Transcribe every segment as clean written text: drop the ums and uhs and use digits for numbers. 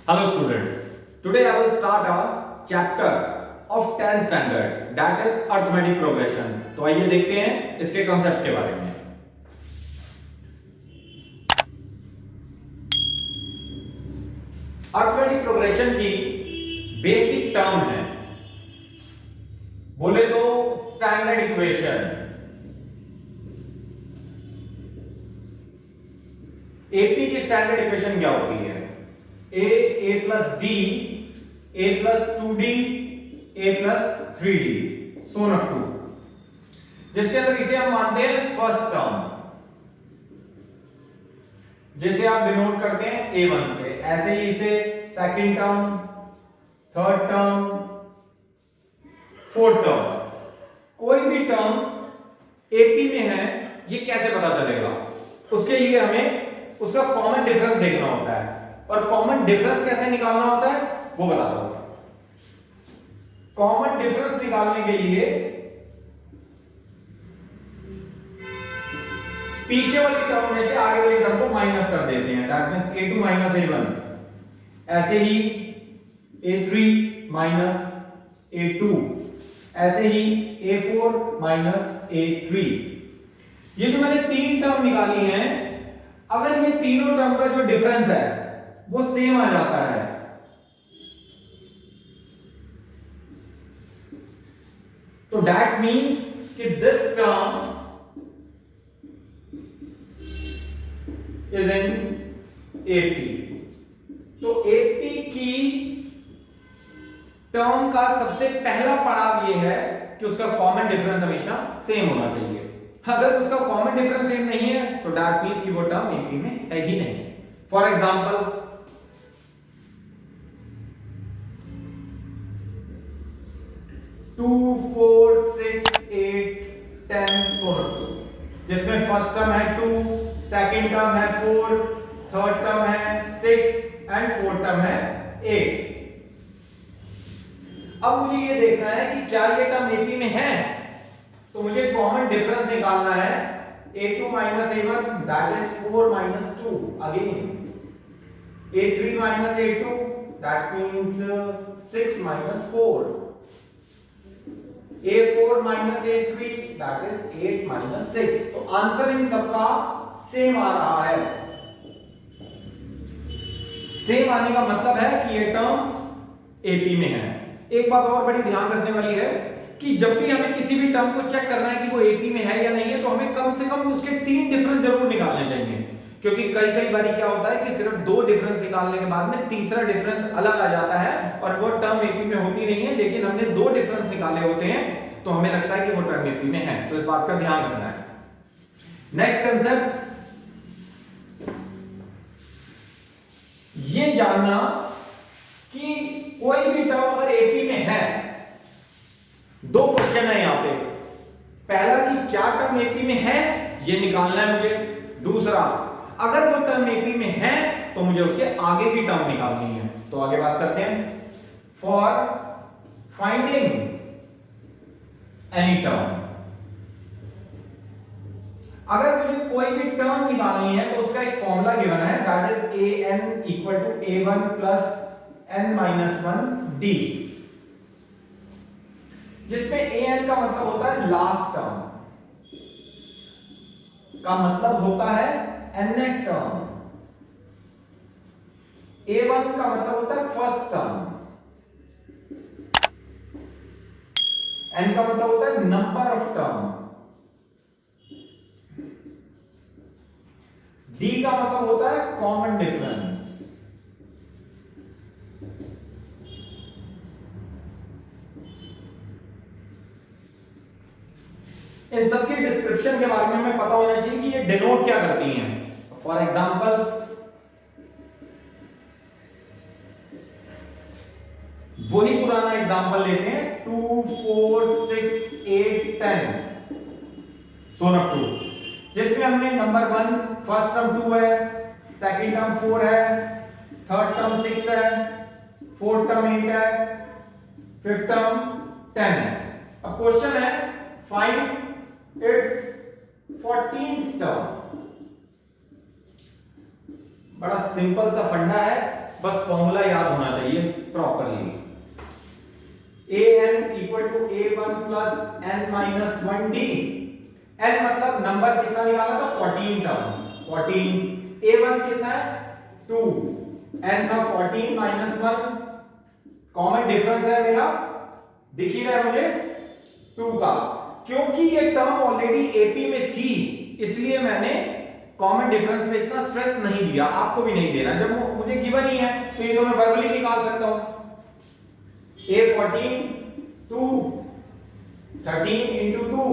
Hello students, today I will start a chapter of 10th standard that is arithmetic progression। तो आइए देखते हैं इसके कॉन्सेप्ट के बारे में। अरिथमेटिक प्रोग्रेशन की बेसिक टर्म है, बोले तो स्टैंडर्ड इक्वेशन। एपी की स्टैंडर्ड इक्वेशन क्या होती है? ए प्लस डी, ए प्लस 2d, ए प्लस 3d, सो न टू, जिसके अंदर इसे हम मानते हैं फर्स्ट टर्म, जैसे आप डिनोट करते हैं a1 से, ऐसे ही इसे second term, third term, fourth term. कोई भी टर्म एपी में है ये कैसे पता चलेगा? उसके लिए हमें उसका कॉमन डिफरेंस देखना होता है, और कॉमन डिफरेंस कैसे निकालना होता है वो बता दो। कॉमन डिफरेंस निकालने के लिए पीछे वाली टर्म में से आगे वाली टर्म को माइनस कर देते हैं, that means a2 minus a1, ऐसे ही a3 माइनस a2, ऐसे ही a4 माइनस a3। ये जो मैंने तीन टर्म निकाली हैं, अगर ये तीनों टर्म का जो डिफरेंस है वो सेम आ जाता है, तो दैट मीन्स कि this term is in AP. तो एपी की टर्म का सबसे पहला पड़ाव यह है कि उसका कॉमन डिफरेंस हमेशा सेम होना चाहिए। अगर उसका कॉमन डिफरेंस सेम नहीं है तो दैट मीन्स कि वो टर्म एपी में है ही नहीं। फॉर एग्जांपल, 2, 4, 6, 8, 10, 2, जिसमें फर्स्ट टर्म है 2, सेकंड टर्म है 4, थर्ड टर्म है 6 एंड फोर्थ टर्म है 8। अब मुझे ये देखना है कि क्या ये टर्म एपी में है, तो मुझे कॉमन डिफरेंस निकालना है। a2 minus a1 that is 4 minus 2, again a3 minus a2 that means 6 minus 4, a4 minus a3 that is 8 minus 6। तो आंसर इन सबका सेम आ रहा है। सेम आने का मतलब है कि ये टर्म एपी में है। एक बात और बड़ी ध्यान रखने वाली है कि जब भी हमें किसी भी टर्म को चेक करना है कि वो एपी में है या नहीं है, तो हमें कम से कम उसके तीन डिफरेंस जरूर निकालने चाहिए, क्योंकि कई बार क्या होता है कि सिर्फ दो डिफरेंस निकालने के बाद में तीसरा डिफरेंस अलग आ जाता है और वो टर्म एपी में होती नहीं है, लेकिन हमने दो डिफरेंस निकाले होते हैं तो हमें लगता है कि वो टर्म एपी में है। तो इस बात का ध्यान रखना है। नेक्स्ट कंसेप्ट, ये जानना कि कोई भी टर्म अगर एपी में है, दो क्वेश्चन है यहां पे। पहला कि क्या टर्म एपी में है ये निकालना है मुझे। दूसरा, अगर वो टर्म एपी में है तो मुझे उसके आगे की टर्म निकालनी है। तो आगे बात करते हैं। फॉर फाइंडिंग एनी टर्म, अगर मुझे कोई भी टर्म निकालनी है तो उसका एक फॉर्मूला गिवन है, that is an equal to a1 plus n minus 1 d, जिसमें an का मतलब होता है लास्ट टर्म, का मतलब होता है nth टर्म, a1 का मतलब होता है फर्स्ट टर्म, n का मतलब होता है नंबर ऑफ टर्म, d का मतलब होता है कॉमन डिफरेंस। इन सबके डिस्क्रिप्शन के बारे में हमें पता होना चाहिए कि ये डिनोट क्या करती हैं। फॉर एग्जांपल, वही पुराना एग्जांपल लेते हैं, 2, 4, 6, 8, 10, सो न टू, जिसमें हमने नंबर 1 फर्स्ट टर्म 2 है, सेकंड टर्म 4 है, थर्ड टर्म 6 है, फोर्थ टर्म 8 है, फिफ्थ टर्म 10 है। अब क्वेश्चन है फाइंड इट्स 14th टर्म। बड़ा सिंपल सा फंडा है, बस फॉर्मूला याद होना चाहिए properly. an equal to a1 plus n minus 1d। n मतलब नंबर कितना निकाला था 14 टर्म 14, a1 कितना है 2, n था 14 माइनस 1, कॉमन डिफरेंस है मेरा दिख ही रहा है मुझे 2 का। क्योंकि ये टर्म ऑलरेडी एपी में थी इसलिए मैंने कॉमन डिफरेंस पे इतना स्ट्रेस नहीं दिया, आपको भी नहीं देना। जब मुझे गिवन ही है तो ये तो मैं वर्बली निकाल सकता हूं। a14 2 13 into 2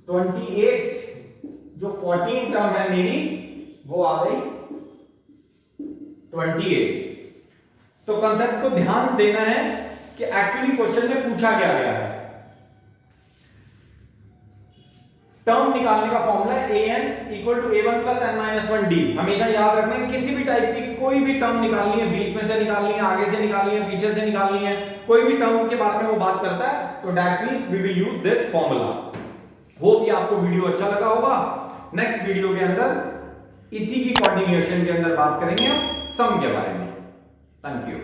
28, जो 14 टर्म है मेरी वो आ गई 28। तो कंसेप्ट को ध्यान देना है कि एक्चुअली क्वेश्चन में पूछा क्या गया है। टर्म निकालने का फॉर्मूला है an equal to a1 plus n minus 1d। हमेशा याद रखना है किसी भी टाइप की कोई भी टर्म निकालनी है, बीच में से निकालनी है, आगे से निकालनी है, पीछे से निकालनी है, कोई भी टर्म के बारे में वो बात करता है तो that means we will use this formula. Hope कि आपको वीडियो अच्छा लगा होगा। नेक्स्ट वीडियो के अंदर इसी की कंटिन्यूएशन के अंदर बात करेंगे हम सम के बारे में। Thank you.